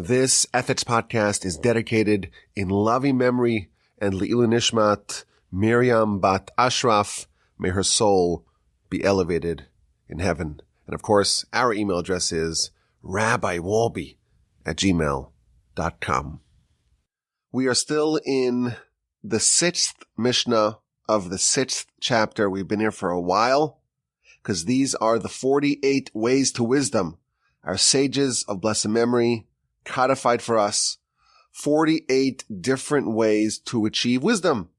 This ethics podcast is dedicated in loving memory and leilui nishmat Miriam bat Ashraf. May her soul be elevated in heaven. And of course, our email address is rabbiwalby@gmail.com. We are still in the 6th Mishnah of the 6th chapter. We've been here for a while because these are the 48 ways to wisdom. Our sages of blessed memory codified for us 48 different ways to achieve wisdom.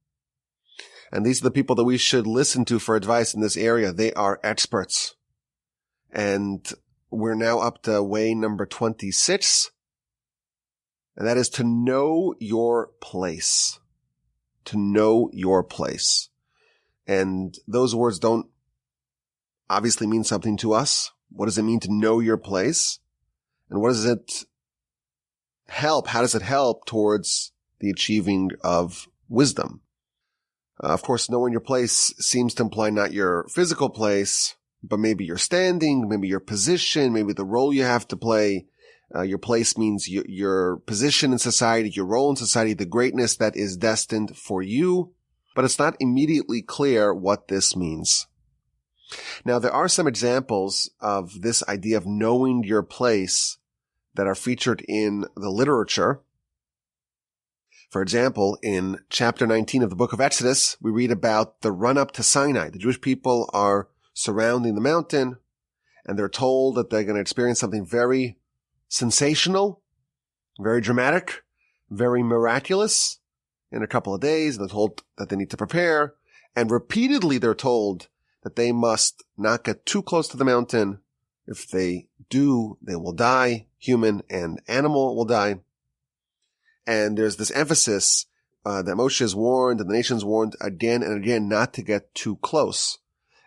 And these are the people that we should listen to for advice in this area. They are experts. And we're now up to way number 26. And that is to know your place. To know your place. And those words don't obviously mean something to us. What does it mean to know your place? And what does it help? How does it help towards the achieving of wisdom? Of course, knowing your place seems to imply not your physical place, but maybe your standing, maybe your position, maybe the role you have to play. Your place means your position in society, your role in society, the greatness that is destined for you. But it's not immediately clear what this means. Now, there are some examples of this idea of knowing your place that are featured in the literature. For example, in chapter 19 of the book of Exodus, we read about the run-up to Sinai. The Jewish people are surrounding the mountain, and they're told that they're going to experience something very sensational, very dramatic, very miraculous in a couple of days. They're told that they need to prepare, and repeatedly they're told that they must not get too close to the mountain. If they do, they will die. Human and animal will die. And there's this emphasis that Moshe is warned and the nation's warned again and again not to get too close.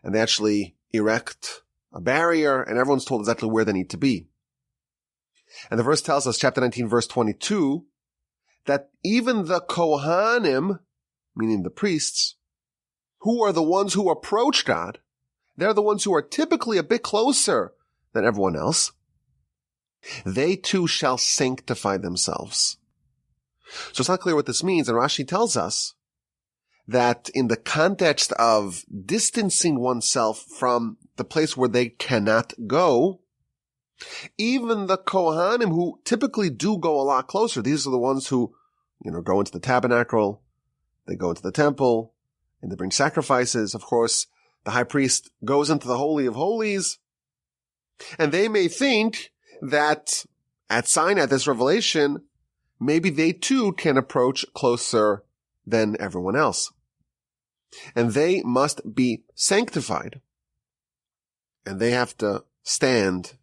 And they actually erect a barrier, and everyone's told exactly where they need to be. And the verse tells us, chapter 19, verse 22, that even the Kohanim, meaning the priests, who are the ones who approach God, they're the ones who are typically a bit closer than everyone else. They too shall sanctify themselves. So it's not clear what this means, and Rashi tells us that in the context of distancing oneself from the place where they cannot go, even the Kohanim, who typically do go a lot closer, these are the ones who, go into the tabernacle, they go into the temple, and they bring sacrifices. Of course, the high priest goes into the Holy of Holies, and they may think that at Sinai, this revelation, maybe they too can approach closer than everyone else. And they must be sanctified. And they have to stand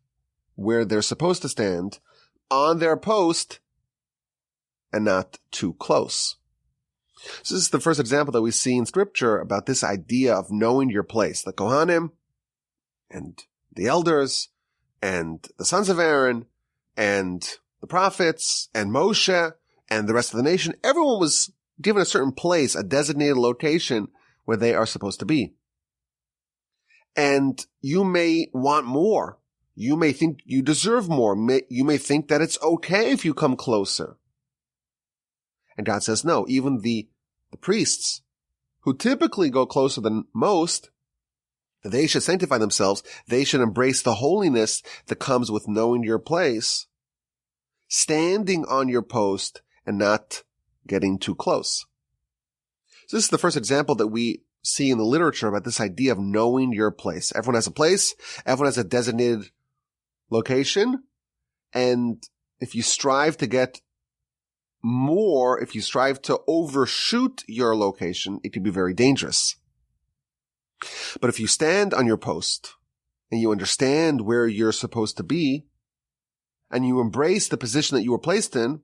where they're supposed to stand on their post and not too close. So this is the first example that we see in scripture about this idea of knowing your place. The Kohanim and the elders and the sons of Aaron and the prophets and Moshe and the rest of the nation, everyone was given a certain place, a designated location where they are supposed to be. And you may want more. You may think you deserve more. You may think that it's okay if you come closer. And God says, no, even the priests, who typically go closer than most, they should sanctify themselves. They should embrace the holiness that comes with knowing your place, standing on your post, and not getting too close. So this is the first example that we see in the literature about this idea of knowing your place. Everyone has a place. Everyone has a designated location. And if you strive to get more, if you strive to overshoot your location, it can be very dangerous. But if you stand on your post and you understand where you're supposed to be and you embrace the position that you were placed in,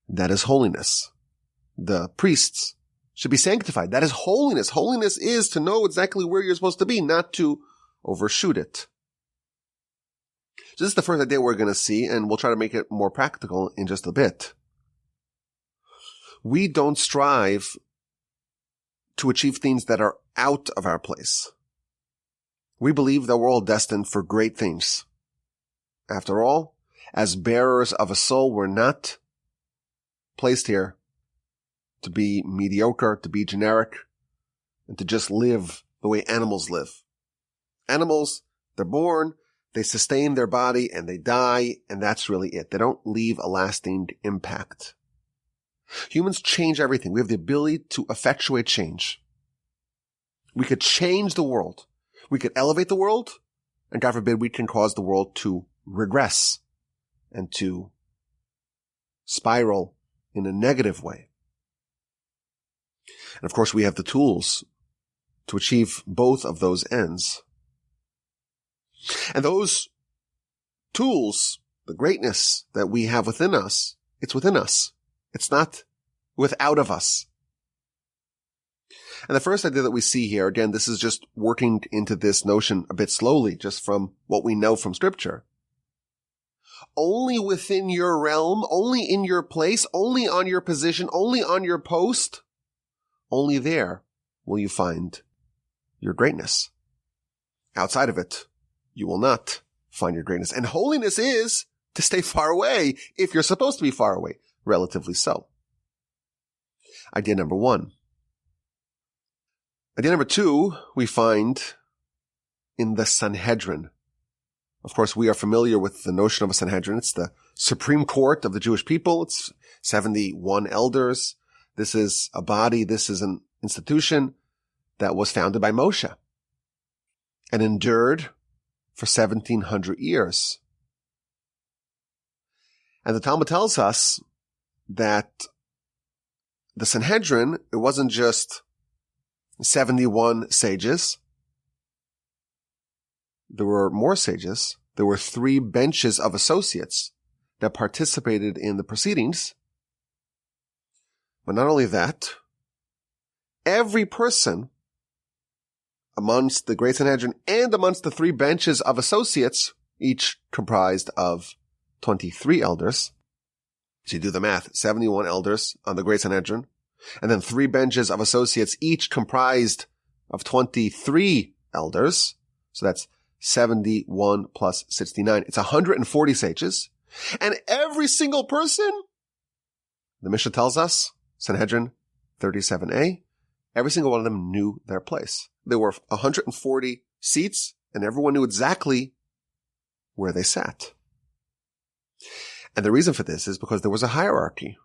that is holiness. The priests should be sanctified. That is holiness. Holiness is to know exactly where you're supposed to be, not to overshoot it. So this is the first idea we're going to see, and we'll try to make it more practical in just a bit. We don't strive to achieve things that are out of our place. We believe that we're all destined for great things. After all, as bearers of a soul. We're not placed here to be mediocre, to be generic, and to just live the way animals live. Animals, they're born, they sustain their body, and they die, and that's really it. They don't leave a lasting impact. Humans change everything. We have the ability to effectuate change. We could change the world. We could elevate the world, and God forbid we can cause the world to regress and to spiral in a negative way. And of course, we have the tools to achieve both of those ends. And those tools, the greatness that we have within us, it's within us. It's not without of us. And the first idea that we see here, again, this is just working into this notion a bit slowly, just from what we know from Scripture. Only within your realm, only in your place, only on your position, only on your post, only there will you find your greatness. Outside of it, you will not find your greatness. And holiness is to stay far away if you're supposed to be far away, relatively so. Idea number one. Idea number two, we find in the Sanhedrin. Of course, we are familiar with the notion of a Sanhedrin. It's the supreme court of the Jewish people. It's 71 elders. This is a body. This is an institution that was founded by Moshe and endured for 1,700 years. And the Talmud tells us that the Sanhedrin, it wasn't just 71 sages. There were more sages. There were 3 benches of associates that participated in the proceedings. But not only that, every person amongst the Great Sanhedrin and amongst the 3 benches of associates, each comprised of 23 elders. So you do the math, 71 elders on the Great Sanhedrin, and then 3 benches of associates, each comprised of 23 elders. So that's 71 plus 69. It's 140 sages. And every single person, the Mishnah tells us, Sanhedrin 37a, every single one of them knew their place. There were 140 seats, and everyone knew exactly where they sat. And the reason for this is because there was a hierarchy.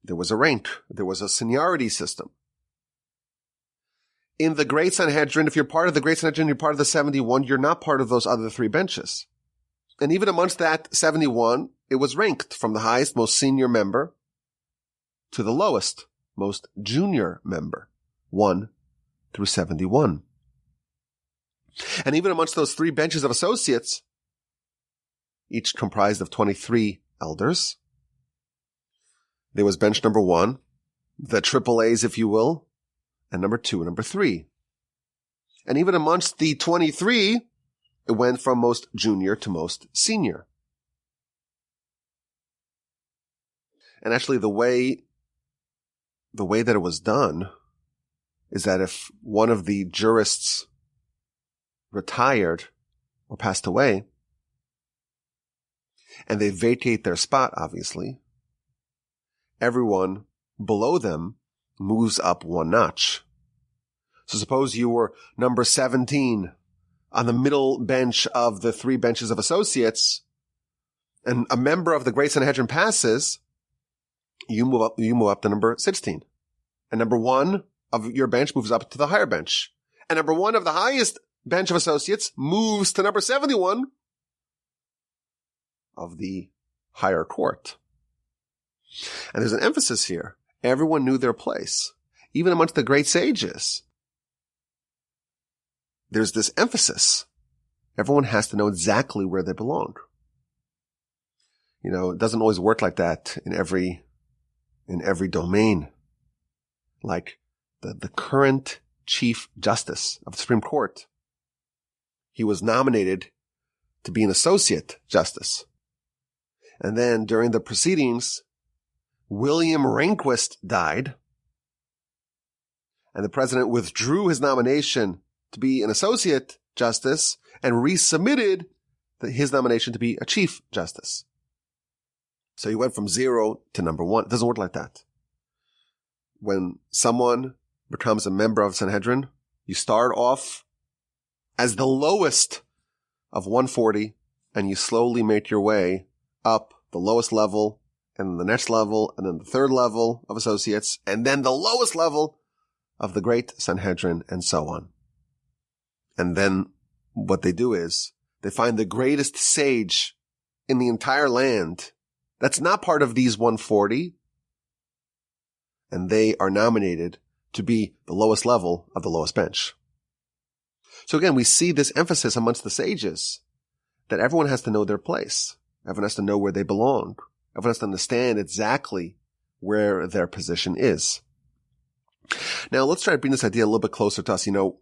There was a rank. There was a seniority system. In the Great Sanhedrin, if you're part of the Great Sanhedrin, you're part of the 71, you're not part of those other 3 benches. And even amongst that 71, it was ranked from the highest, most senior member to the lowest, most junior member, 1 through 71. And even amongst those 3 benches of associates, each comprised of 23 elders, there was bench number 1, the triple A's, if you will, and number 2 and number 3. And even amongst the 23, it went from most junior to most senior. And actually the way that it was done is that if one of the jurists retired or passed away, and they vacate their spot, obviously, everyone below them moves up 1 notch. So suppose you were number 17 on the middle bench of the 3 benches of associates, and a member of the Great Sanhedrin passes, you move up to number 16. And number 1 of your bench moves up to the higher bench. And number 1 of the highest bench of associates moves to number 71 of the higher court. And there's an emphasis here. Everyone knew their place. Even amongst the great sages, there's this emphasis. Everyone has to know exactly where they belong. You know, it doesn't always work like that in every domain. Like the current Chief Justice of the Supreme Court, he was nominated to be an Associate Justice. And then during the proceedings, William Rehnquist died, and the president withdrew his nomination to be an Associate Justice and resubmitted his nomination to be a chief justice. So he went from 0 to number 1. It doesn't work like that. When someone becomes a member of Sanhedrin, you start off as the lowest of 140, and you slowly make your way up the lowest level, and then the next level, and then the third level of associates, and then the lowest level of the great Sanhedrin, and so on. And then what they do is they find the greatest sage in the entire land that's not part of these 140, and they are nominated to be the lowest level of the lowest bench. So again, we see this emphasis amongst the sages that everyone has to know their place. Everyone has to know where they belong. Everyone has to understand exactly where their position is. Now, let's try to bring this idea a little bit closer to us. The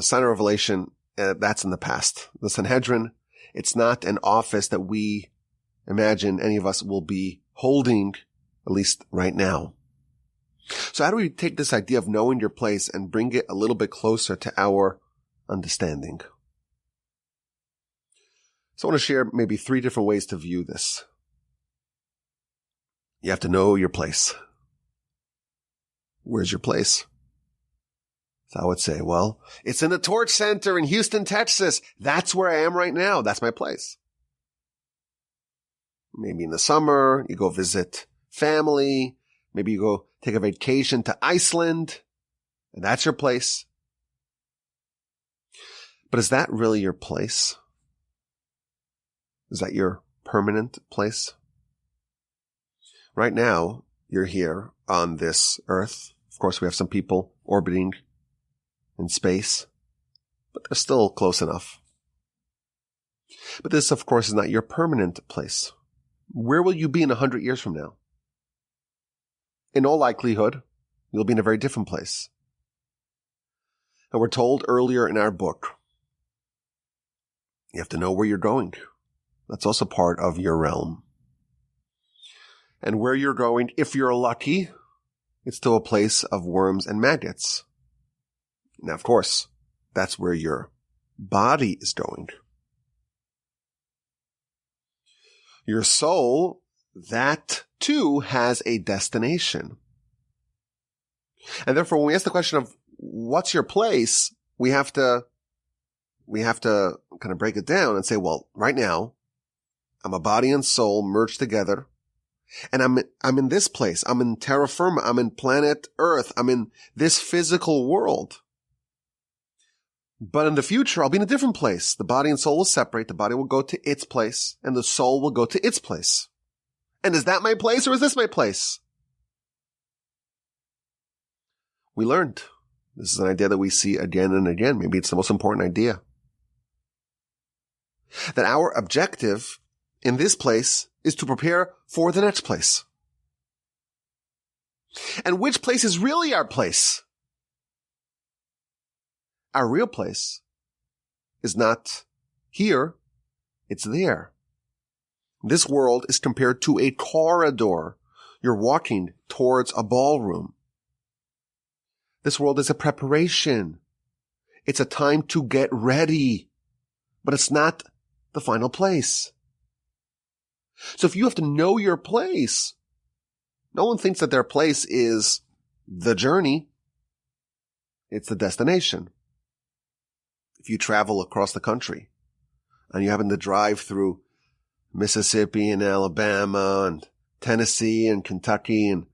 sign of revelation, that's in the past. The Sanhedrin, it's not an office that we imagine any of us will be holding, at least right now. So how do we take this idea of knowing your place and bring it a little bit closer to our understanding? So I want to share maybe 3 different ways to view this. You have to know your place. Where's your place? So I would say, well, it's in the Torch Center in Houston, Texas. That's where I am right now. That's my place. Maybe in the summer, you go visit family. Maybe you go take a vacation to Iceland, and that's your place. But is that really your place? Is that your permanent place? Right now, you're here on this earth. Of course, we have some people orbiting in space, but they're still close enough. But this, of course, is not your permanent place. Where will you be in 100 years from now? In all likelihood, you'll be in a very different place. And we're told earlier in our book, you have to know where you're going. That's also part of your realm. And where you're going, if you're lucky, it's to a place of worms and maggots. Now, of course, that's where your body is going. Your soul, that too has a destination. And therefore, when we ask the question of what's your place, we have to kind of break it down and say, well, right now, I'm a body and soul merged together. And I'm in this place. I'm in terra firma. I'm in planet Earth. I'm in this physical world. But in the future, I'll be in a different place. The body and soul will separate. The body will go to its place and the soul will go to its place. And is that my place or is this my place? We learned. This is an idea that we see again and again. Maybe it's the most important idea. That our objective in this place is to prepare for the next place. And which place is really our place? Our real place is not here, it's there. This world is compared to a corridor. You're walking towards a ballroom. This world is a preparation. It's a time to get ready, but it's not the final place. So if you have to know your place, no one thinks that their place is the journey. It's the destination. If you travel across the country and you happen to drive through Mississippi and Alabama and Tennessee and Kentucky and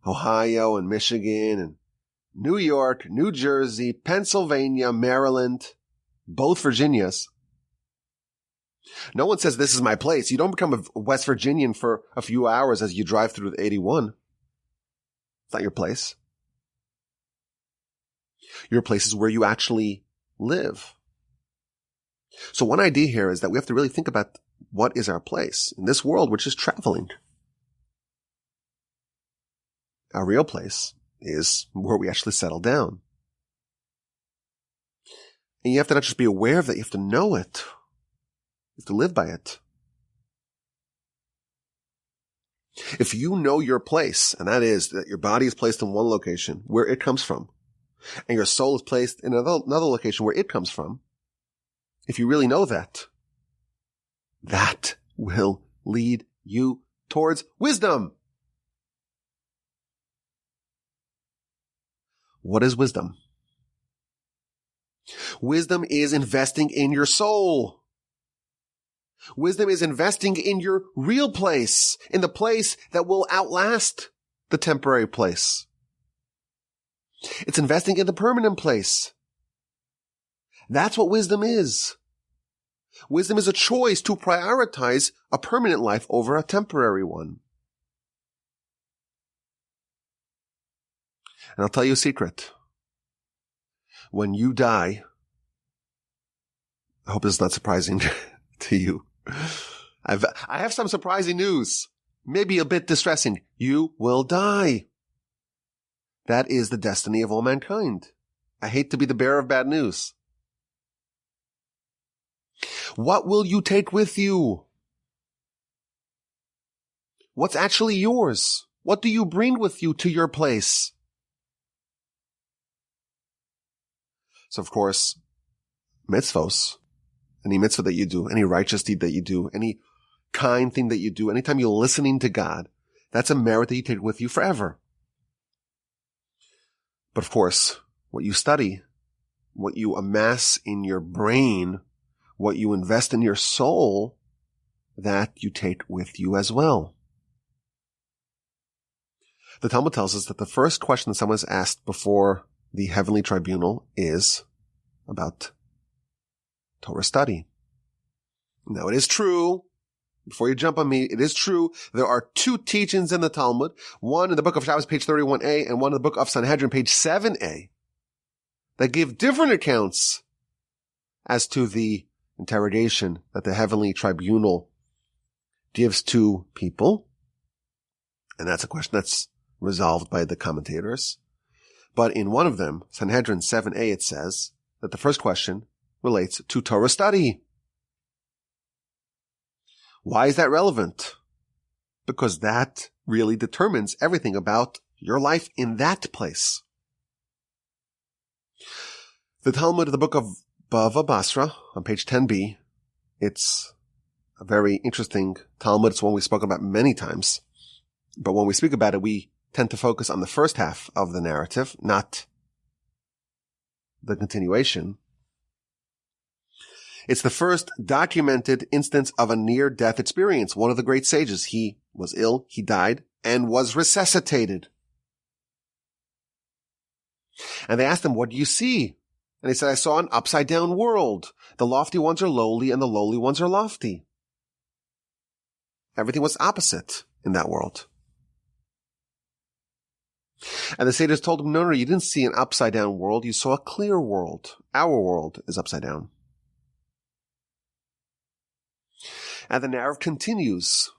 Ohio and Michigan and New York, New Jersey, Pennsylvania, Maryland, both Virginias. No one says this is my place. You don't become a West Virginian for a few hours as you drive through the 81. It's not your place. Your place is where you actually live. So one idea here is that we have to really think about what is our place in this world, which is traveling. Our real place is where we actually settle down. And you have to not just be aware of that, you have to know it. You have to live by it. If you know your place, and that is that your body is placed in one location where it comes from, and your soul is placed in another location where it comes from, if you really know that, That will lead you towards wisdom. What is wisdom? Wisdom is investing in your soul. Wisdom is investing in your real place, in the place that will outlast the temporary place. It's investing in the permanent place. That's what wisdom is. Wisdom is a choice to prioritize a permanent life over a temporary one. And I'll tell you a secret. When you die, I hope this is not surprising to you. I have some surprising news. Maybe a bit distressing. You will die. That is the destiny of all mankind. I hate to be the bearer of bad news. What will you take with you? What's actually yours? What do you bring with you to your place? So, of course, mitzvos, any mitzvah that you do, any righteous deed that you do, any kind thing that you do, anytime you're listening to God, that's a merit that you take with you forever. But of course, what you study, what you amass in your brain, what you invest in your soul, that you take with you as well. The Talmud tells us that the first question that someone is asked before the heavenly tribunal is about Torah study. Now, it is true, before you jump on me, it is true, there are two teachings in the Talmud, one in the book of Shabbos, page 31a, and one in the book of Sanhedrin, page 7a, that give different accounts as to the interrogation that the heavenly tribunal gives to people. And that's a question that's resolved by the commentators. But in one of them, Sanhedrin 7a, it says that the first question relates to Torah study. Why is that relevant? Because that really determines everything about your life in that place. The Talmud of the book of Bava Basra on page 10b, it's a very interesting Talmud. It's one we've spoken about many times. But when we speak about it, we tend to focus on the first half of the narrative, not the continuation. It's the first documented instance of a near-death experience. One of the great sages, he was ill, he died, and was resuscitated. And they asked him, what do you see? And he said, I saw an upside-down world. The lofty ones are lowly, and the lowly ones are lofty. Everything was opposite in that world. And the sages told him, no, you didn't see an upside-down world. You saw a clear world. Our world is upside down. And the narrative continues.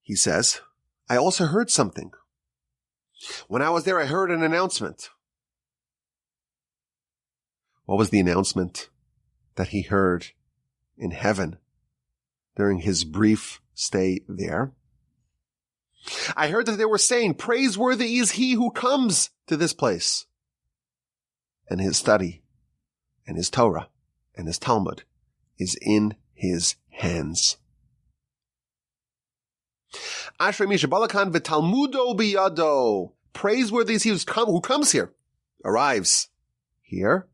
He says, I also heard something. When I was there, I heard an announcement. What was the announcement that he heard in heaven during his brief stay there? I heard that they were saying, praiseworthy is he who comes to this place. And his study and his Torah and his Talmud is in his hands. Ashraf Mishabalakan v'Talmudo biyado. Praiseworthy is he who comes here, arrives here,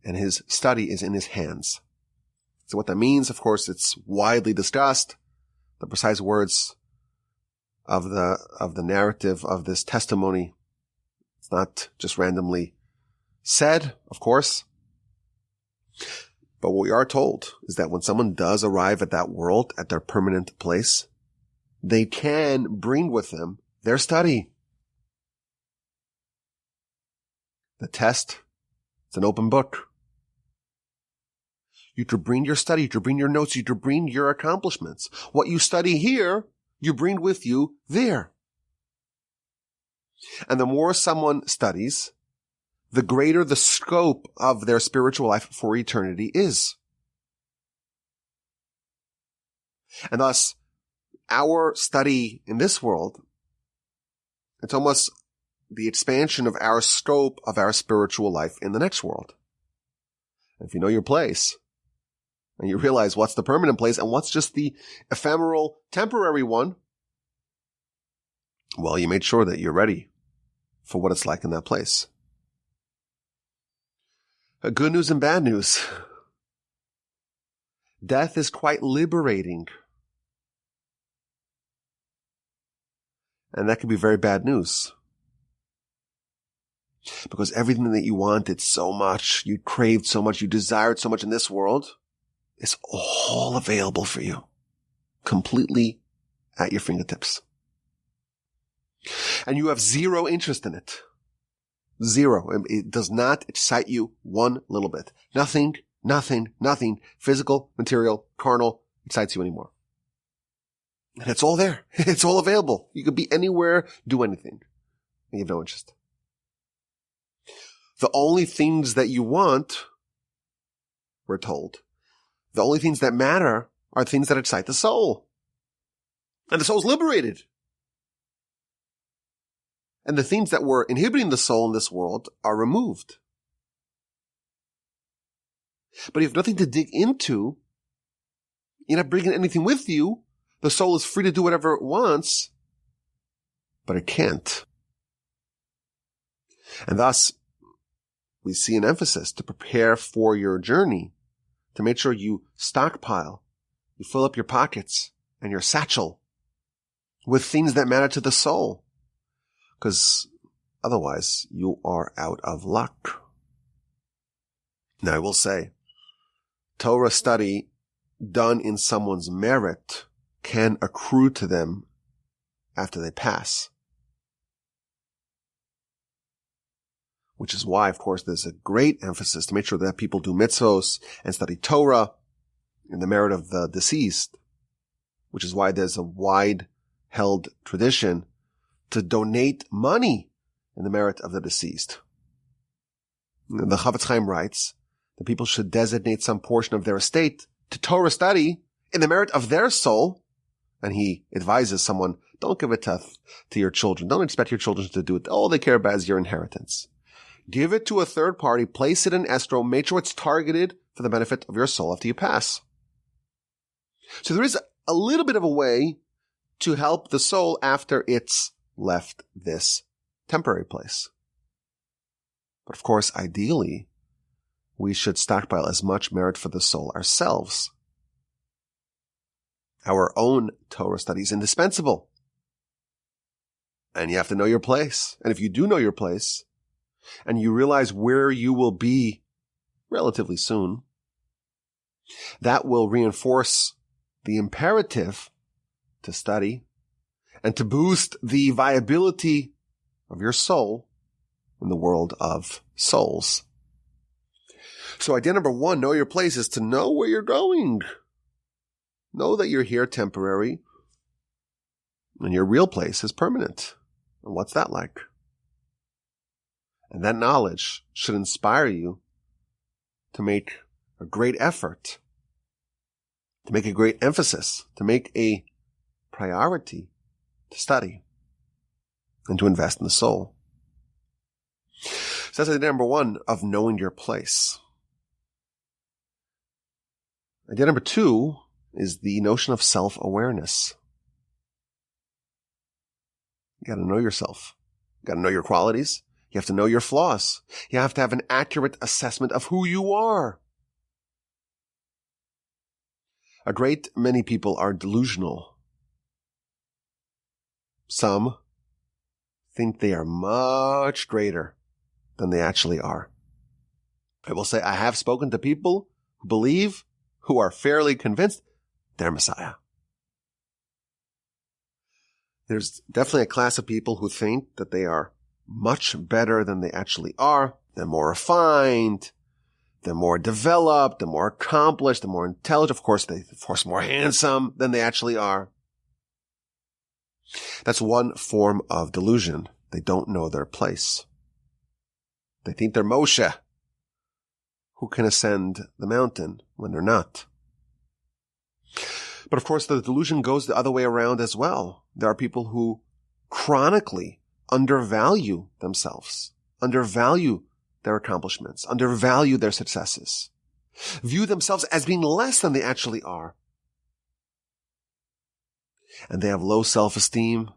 and his study is in his hands. So what that means, of course, it's widely discussed. The precise words of the narrative of this testimony, it's not just randomly said, of course. But what we are told is that when someone does arrive at that world, at their permanent place, they can bring with them their study. The test, it's an open book. You to bring your study, to bring your notes, you to bring your accomplishments. What you study here, you bring with you there. And the more someone studies, the greater the scope of their spiritual life for eternity is. And thus, our study in this world, it's almost the expansion of our scope of our spiritual life in the next world. And if you know your place, and you realize what's the permanent place and what's just the ephemeral, temporary one, well, you made sure that you're ready for what it's like in that place. Good news and bad news. Death is quite liberating. And that could be very bad news. Because everything that you wanted so much, you craved so much, you desired so much in this world, is all available for you. Completely at your fingertips. And you have zero interest in it. Zero. It does not excite you one little bit. Nothing, physical, material, carnal, excites you anymore. And it's all there. It's all available. You could be anywhere, do anything. And you have no interest. The only things that you want, we're told, the only things that matter are things that excite the soul. And the soul's liberated. And the things that were inhibiting the soul in this world are removed. But if you have nothing to dig into, you're not bringing anything with you, the soul is free to do whatever it wants, but it can't. And thus, we see an emphasis to prepare for your journey, to make sure you stockpile, you fill up your pockets and your satchel with things that matter to the soul. Because otherwise you are out of luck. Now I will say, Torah study done in someone's merit can accrue to them after they pass. Which is why, of course, there's a great emphasis to make sure that people do mitzvos and study Torah in the merit of the deceased. Which is why there's a wide-held tradition to donate money in the merit of the deceased. The Chafetz Chaim writes that people should designate some portion of their estate to Torah study in the merit of their soul. And he advises someone, don't give it to your children. Don't expect your children to do it. All they care about is your inheritance. Give it to a third party, place it in escrow, make sure it's targeted for the benefit of your soul after you pass. So there is a little bit of a way to help the soul after it's left this temporary place. But of course, ideally, we should stockpile as much merit for the soul ourselves. Our own Torah study is indispensable. And you have to know your place. And if you do know your place, and you realize where you will be relatively soon, that will reinforce the imperative to study and to boost the viability of your soul in the world of souls. So idea number one, know your place, is to know where you're going. Know that you're here temporary and your real place is permanent. And what's that like? And that knowledge should inspire you to make a great effort, to make a great emphasis, to make a priority to study and to invest in the soul. So that's idea number one of knowing your place. Idea number two is the notion of self-awareness. You got to know yourself. You got to know your qualities. You have to know your flaws. You have to have an accurate assessment of who you are. A great many people are delusional. Some think they are much greater than they actually are. I will say I have spoken to people who believe, who are fairly convinced they're Messiah. There's definitely a class of people who think that they are much better than they actually are. They're more refined. They're more developed. They're more accomplished. They're more intelligent. Of course, more handsome than they actually are. That's one form of delusion. They don't know their place. They think they're Moshe, who can ascend the mountain when they're not. But of course, the delusion goes the other way around as well. There are people who chronically undervalue themselves, undervalue their accomplishments, undervalue their successes. view themselves as being less than they actually are. And they have low self-esteem,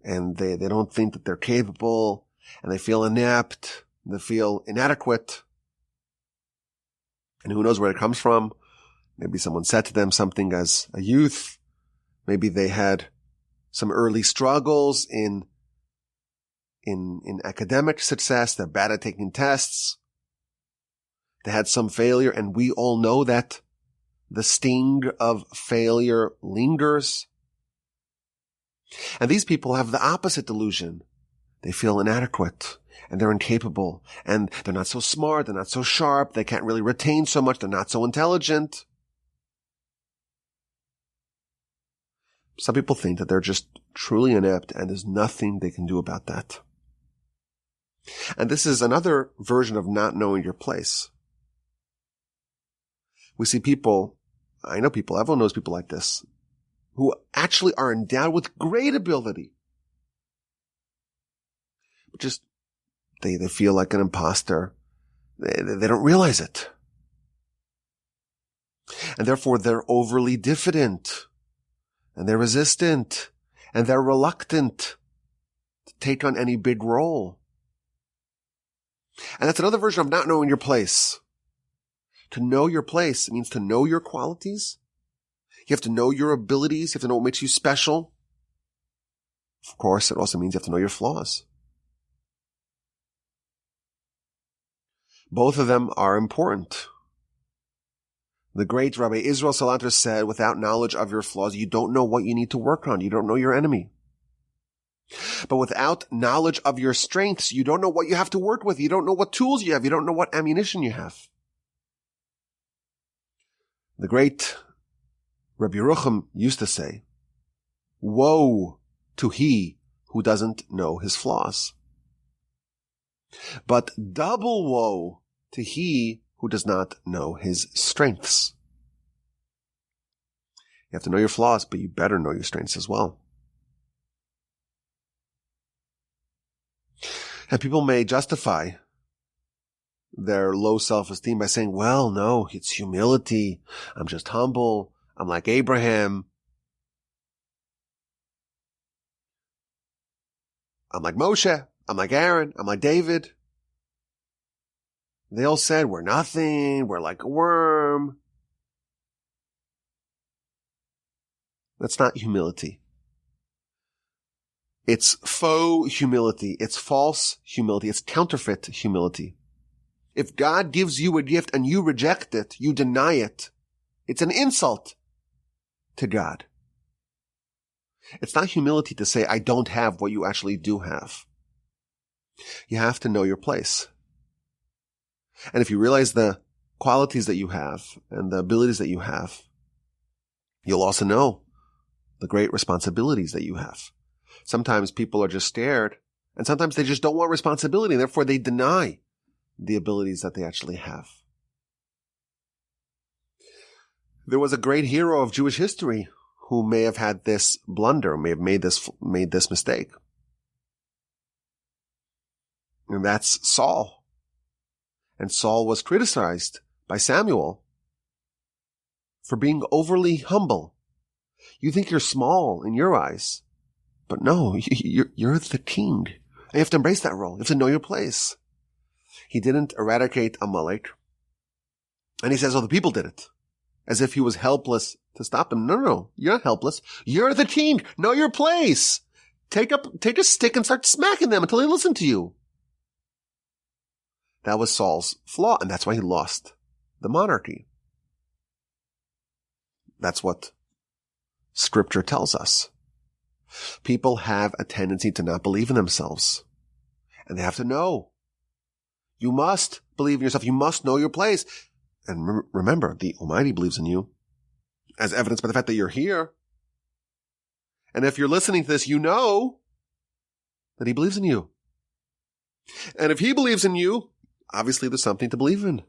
and they don't think that they're capable, and they feel inept, they feel inadequate. And who knows where it comes from? Maybe someone said to them something as a youth. Maybe they had some early struggles in academic success. They're bad at taking tests. They had some failure, and we all know that the sting of failure lingers. And these people have the opposite delusion. They feel inadequate, and they're incapable, and they're not so smart, they're not so sharp, they can't really retain so much, they're not so intelligent. Some people think that they're just truly inept, and there's nothing they can do about that. And this is another version of not knowing your place. We see people, I know people, everyone knows people like this, who actually are endowed with great ability. But just, they feel like an imposter. They don't realize it. And therefore they're overly diffident. And they're resistant. And they're reluctant to take on any big role. And that's another version of not knowing your place. To know your place means to know your qualities. You have to know your abilities. You have to know what makes you special. Of course, it also means you have to know your flaws. Both of them are important. The great Rabbi Israel Salanter said, without knowledge of your flaws, you don't know what you need to work on. You don't know your enemy. But without knowledge of your strengths, you don't know what you have to work with. You don't know what tools you have. You don't know what ammunition you have. The great Rabbi Yerucham used to say, woe to he who doesn't know his flaws. But double woe to he who does not know his strengths. You have to know your flaws, but you better know your strengths as well. And people may justify their low self-esteem by saying, well, no, it's humility. I'm just humble. I'm like Abraham. I'm like Moshe. I'm like Aaron. I'm like David. They all said, we're nothing. We're like a worm. That's not humility. It's faux humility. It's false humility. It's counterfeit humility. If God gives you a gift and you reject it, you deny it, it's an insult to God. It's not humility to say, I don't have what you actually do have. You have to know your place. And if you realize the qualities that you have and the abilities that you have, you'll also know the great responsibilities that you have. Sometimes people are just scared, and sometimes they just don't want responsibility, and therefore they deny the abilities that they actually have. There was a great hero of Jewish history who may have had this blunder, may have made this mistake. And that's Saul. And Saul was criticized by Samuel for being overly humble. You think you're small in your eyes, but no, you're the king. And you have to embrace that role. You have to know your place. He didn't eradicate Amalek. And he says, oh, the people did it. As if he was helpless to stop them. No, you're not helpless. You're the king. Know your place. Take a stick and start smacking them until they listen to you. That was Saul's flaw, and that's why he lost the monarchy. That's what Scripture tells us. People have a tendency to not believe in themselves. And they have to know. You must believe in yourself. You must know your place. And remember, the Almighty believes in you, as evidenced by the fact that you're here. And if you're listening to this, you know that He believes in you. And if He believes in you, obviously there's something to believe in.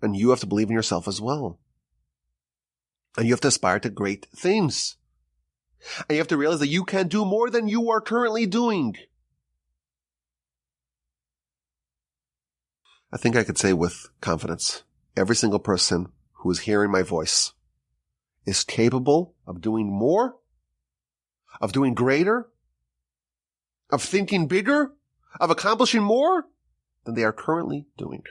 And you have to believe in yourself as well. And you have to aspire to great things. And you have to realize that you can do more than you are currently doing. I think I could say with confidence, every single person who is hearing my voice is capable of doing more, of doing greater, of thinking bigger, of accomplishing more than they are currently doing.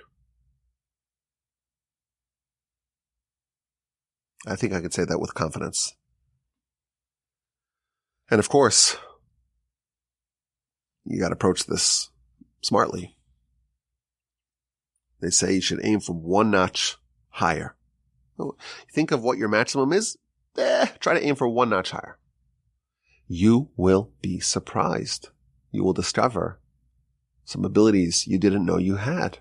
I think I could say that with confidence. And of course, you got to approach this smartly. They say you should aim for one notch higher. Think of what your maximum is. Try to aim for one notch higher. You will be surprised. You will discover some abilities you didn't know you had.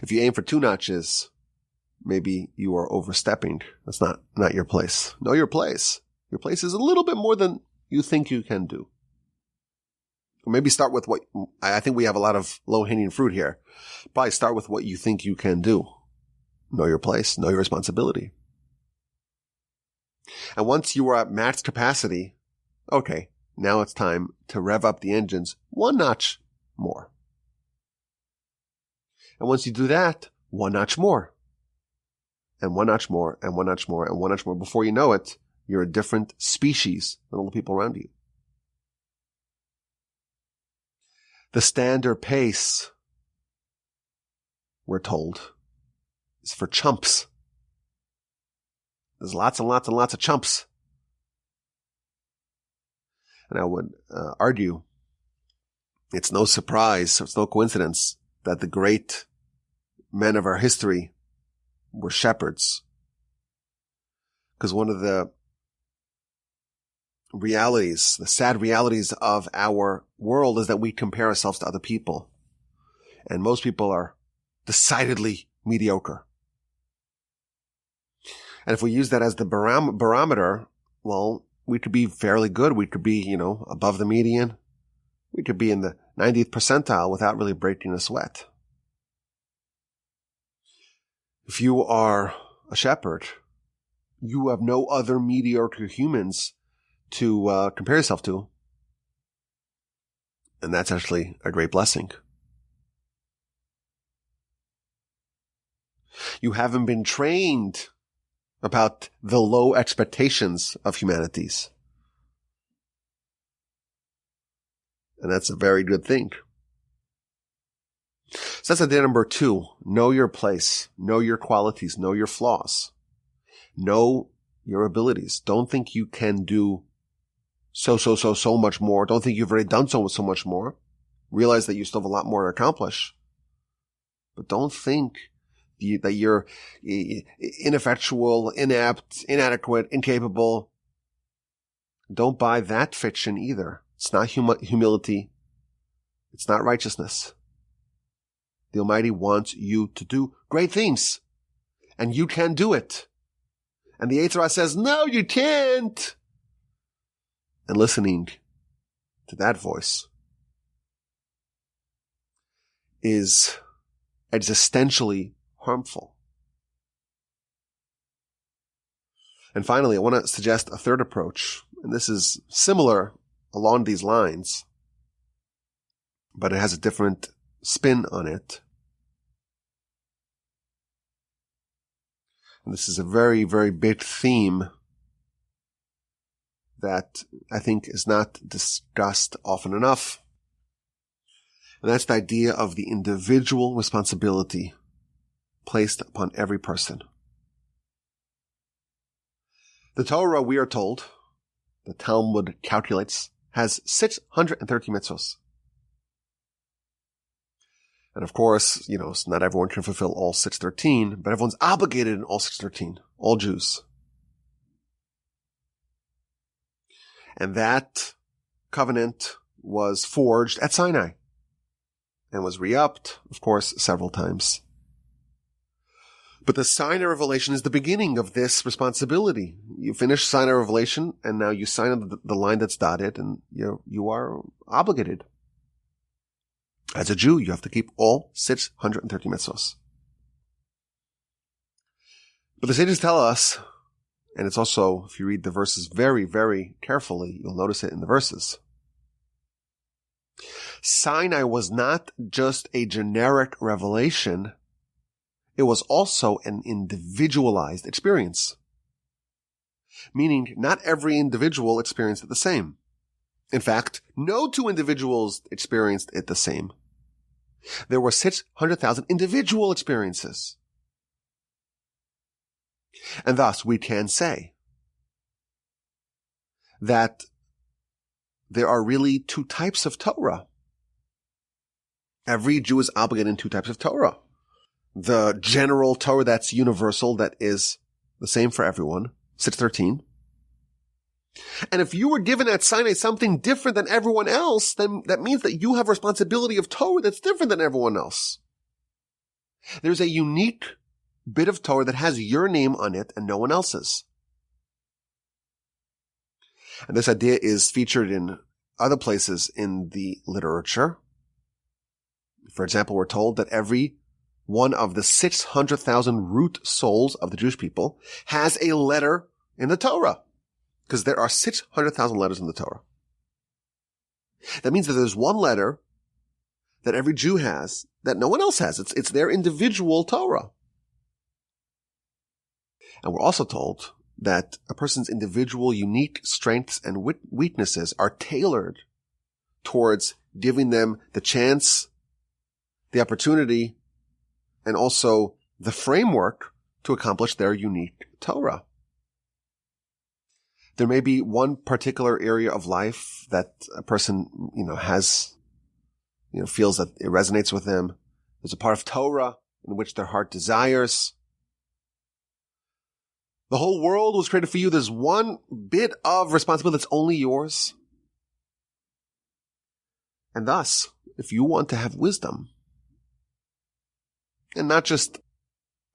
If you aim for 2 notches, maybe you are overstepping. That's not your place. Know your place. Your place is a little bit more than you think you can do. Or maybe start with what, I think we have a lot of low-hanging fruit here. Probably start with what you think you can do. Know your place. Know your responsibility. And once you are at max capacity, okay, now it's time to rev up the engines 1 notch more. And once you do that, 1 notch more. And 1 notch more, and 1 notch more, and 1 notch more. Before you know it, you're a different species than all the people around you. The standard pace, we're told, is for chumps. There's lots and lots and lots of chumps. And I would argue it's no surprise, it's no coincidence that the great men of our history were shepherds. Because one of the realities, the sad realities of our world is that we compare ourselves to other people. And most people are decidedly mediocre. And if we use that as the barometer, well, we could be fairly good. We could be, above the median. We could be in the 90th percentile without really breaking a sweat. If you are a shepherd, you have no other mediocre humans to compare yourself to. And that's actually a great blessing. You haven't been trained about the low expectations of humanities. And that's a very good thing. So that's idea number 2. Know your place. Know your qualities. Know your flaws. Know your abilities. Don't think you can do so much more. Don't think you've already done so much more. Realize that you still have a lot more to accomplish. But don't think that you're ineffectual, inept, inadequate, incapable. Don't buy that fiction either. It's not humility. It's not righteousness. The Almighty wants you to do great things. And you can do it. And the Torah says, no, you can't. And listening to that voice is existentially harmful. And finally, I want to suggest a third approach, and this is similar along these lines, but it has a different spin on it. And this is a very, very big theme that I think is not discussed often enough. And that's the idea of the individual responsibility placed upon every person. The Torah, we are told, the Talmud calculates, has 630 mitzvos. And of course, not everyone can fulfill all 613, but everyone's obligated in all 613, all Jews. And that covenant was forged at Sinai and was re-upped, of course, several times. But the Sinai revelation is the beginning of this responsibility. You finish Sinai revelation, and now you sign the line that's dotted, and you are obligated. As a Jew, you have to keep all 630 mitzvos. But the sages tell us, and it's also, if you read the verses very, very carefully, you'll notice it in the verses. Sinai was not just a generic revelation. It was also an individualized experience. Meaning, not every individual experienced it the same. In fact, no two individuals experienced it the same. There were 600,000 individual experiences. And thus, we can say that there are really two types of Torah. Every Jew is obligated in two types of Torah. The general Torah that's universal, that is the same for everyone, 613. And if you were given at Sinai something different than everyone else, then that means that you have responsibility of Torah that's different than everyone else. There's a unique bit of Torah that has your name on it and no one else's. And this idea is featured in other places in the literature. For example, we're told that every one of the 600,000 root souls of the Jewish people has a letter in the Torah. Because there are 600,000 letters in the Torah. That means that there's one letter that every Jew has that no one else has. It's their individual Torah. And we're also told that a person's individual unique strengths and weaknesses are tailored towards giving them the chance, the opportunity, and also the framework to accomplish their unique Torah. There may be one particular area of life that a person, feels that it resonates with them. There's a part of Torah in which their heart desires. The whole world was created for you. There's one bit of responsibility that's only yours. And thus, if you want to have wisdom, and not just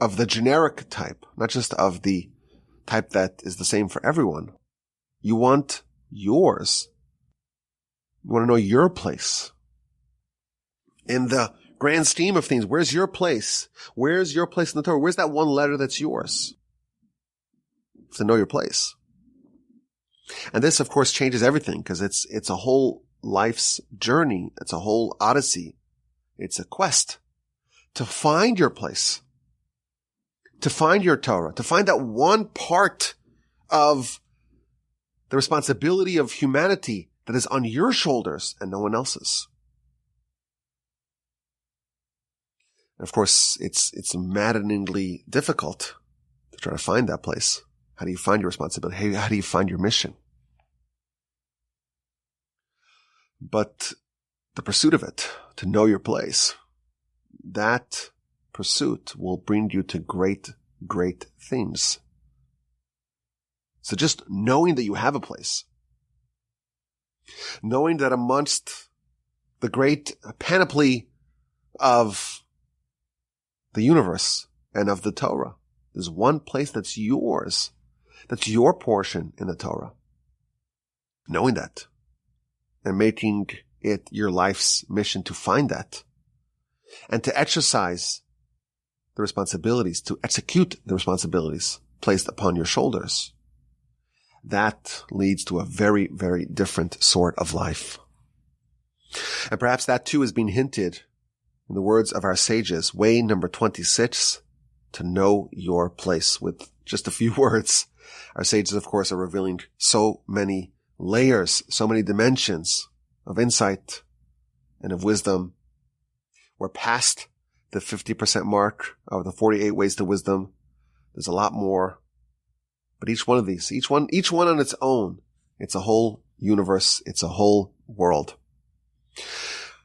of the generic type, not just of the type that is the same for everyone, you want yours. You want to know your place. In the grand scheme of things, where's your place? Where's your place in the Torah? Where's that one letter that's yours? To know your place. And this, of course, changes everything because it's a whole life's journey. It's a whole odyssey. It's a quest to find your place, to find your Torah, to find that one part of the responsibility of humanity that is on your shoulders and no one else's. And of course, it's maddeningly difficult to try to find that place. How do you find your responsibility? How do you find your mission? But the pursuit of it, to know your place, that pursuit will bring you to great, great things. So just knowing that you have a place, knowing that amongst the great panoply of the universe and of the Torah, there's one place that's yours, that's your portion in the Torah. Knowing that and making it your life's mission to find that and to exercise the responsibilities, to execute the responsibilities placed upon your shoulders. That leads to a very, very different sort of life. And perhaps that too has been hinted in the words of our sages, way number 26, to know your place. With just a few words, our sages, of course, are revealing so many layers, so many dimensions of insight and of wisdom. We're past the 50% mark of the 48 ways to wisdom. There's a lot more. But each one of these, each one on its own, it's a whole universe. It's a whole world.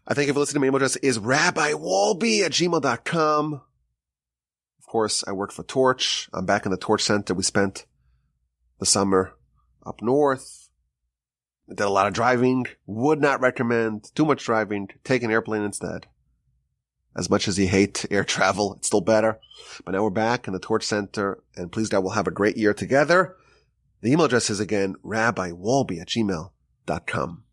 I thank you for listening. My email address is rabbiwolbe@gmail.com. Of course, I work for Torch. I'm back in the Torch Center. We spent the summer up north. I did a lot of driving. Would not recommend too much driving. Take an airplane instead. As much as you hate air travel, it's still better. But now we're back in the Torch Center, and please God, we'll have a great year together. The email address is again, rabbiwolbe@gmail.com.